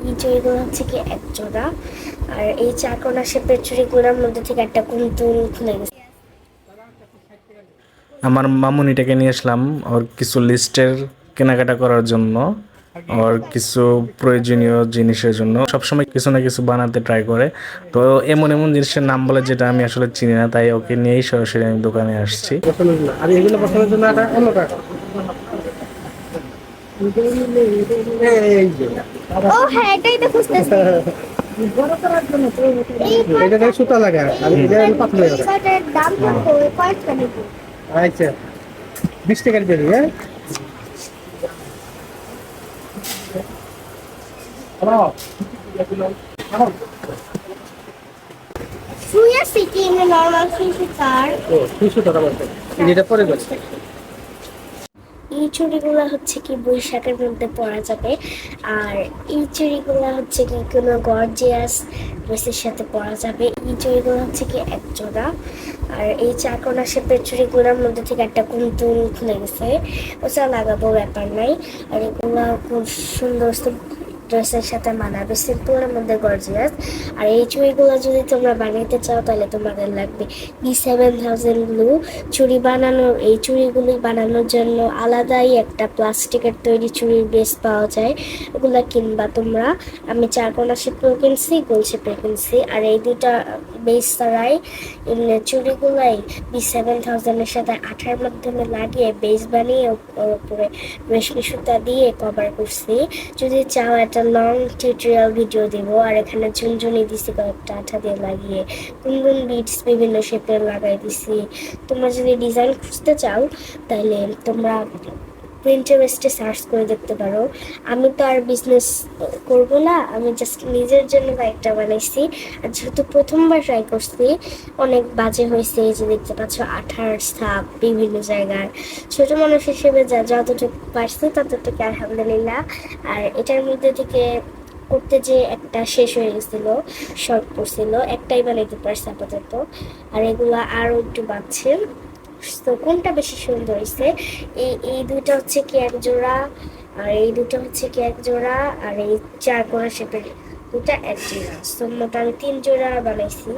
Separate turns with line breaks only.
এই চুড়িগুলো হচ্ছে কি এক জোড়া, আর এই চারকোনা শেপের চুড়িগুলোর মধ্যে থেকে একটা কুন্তুল খুলে গেছে।
আমার মামুনিটাকে নিয়ে আসলাম ওর কিছু লিস্টের কেনাকাটা করার জন্য, ওর কিছু প্রয়োজনীয় জিনিসের জন্য। সবসময় কিছু না কিছু বানাতে ট্রাই করে, তো এমন এমন জিনিসের নাম বলে যেটা আমি আসলে চিনি না, তাই ওকে নিয়েই সরাসরি আমি দোকানে আসছি।
আর এগুলো পছন্দের জন্য একটা অন্য টাকা।
ও হ্যাঁ, এটাই তো খুঁজতেছি।
এটা থেকে সুতা লাগা আর এটা পাতলা
এই শার্টের দাম কত? কয়েকটা নেব।
আচ্ছা 20 টাকার বেরি। হ্যাঁ
সুই আছে কি এমনি নরমাল সুই সুতার?
200 টাকা বলতে এটা পরে যাচ্ছে।
এই চুড়িগুলো হচ্ছে কি বৈশাখের মধ্যে পরা যাবে, আর এই চুড়িগুলো হচ্ছে কি কোনো গর্জিয়াস ড্রেসের সাথে পরা যাবে। এই চুড়িগুলো হচ্ছে কি এক জোড়া, আর এই চারকোনা শেপের চুড়িগুলোর মধ্যে থেকে একটা কুন্তুল খুলে গেছে, ওটা লাগাবো, ব্যাপার নাই। আর এগুলো খুব সুন্দর ড্রেসের সাথে মানাবে, সিম্পলের মধ্যে গর্জিয়াস। আর এই চুড়িগুলো যদি তোমরা বানাইতে চাও তাহলে তোমাদের লাগবে B7000 ব্লু। চুড়ি বানানোর, এই চুড়িগুলি বানানোর জন্য আলাদাই একটা প্লাস্টিকের তৈরি চুড়ির বেস পাওয়া যায়, ওগুলা কিনবা তোমরা। আমি চারকোনা শেপেও কিনছি, গোল শেপেও কিনছি। আর এই দুটা বেস ছাড়াই চুড়িগুলাই B7000-এর সাথে আঠার মাধ্যমে লাগিয়ে বেস বানিয়ে ওর উপরে রেশমি সুতা দিয়ে কভার করছি। যদি চাও একটা লং টিউটোরিয়াল ভিডিও দিব। আর এখানে ঝুনঝুনি দিছি কয়েকটা আঠা দিয়ে লাগিয়ে, কুনকুন বিটস বিভিন্ন শেপের লাগাই দিছি। তোমরা যদি ডিজাইন খুঁজতে চাও তাহলে তোমরা প্রিন্টারেস্টে সার্চ করে দেখতে পারো। আমি তো আর বিজনেস করব না, আমি জাস্ট নিজের জন্য কয়েকটা বানাইছি। আর যেহেতু প্রথমবার ট্রাই করছি, অনেক বাজে হয়েছে। এই যে দেখতে পাচ্ছ আঠার ছাপ বিভিন্ন জায়গায়। ছোট মানুষ হিসেবে যতটুকু পারছি ততটুকু আলহামদুলিল্লাহ। আর এটার মধ্যে থেকে করতে যে একটা শেষ হয়ে গেছিল, শর্ট পড়ছিল, একটাই বানাইতে পারছি আপাতত। আর এগুলা আরও একটু বাড়ছে। তো কোনটা বেশি সুন্দর হয়েছে? এই দুইটা হচ্ছে কি এক জোড়া, আর এই দুটো হচ্ছে কি এক জোড়া, আর এই চারকোনা শেপের দুটা এক জোড়া। তো মোট আমি 3 জোড়া বানাইছি।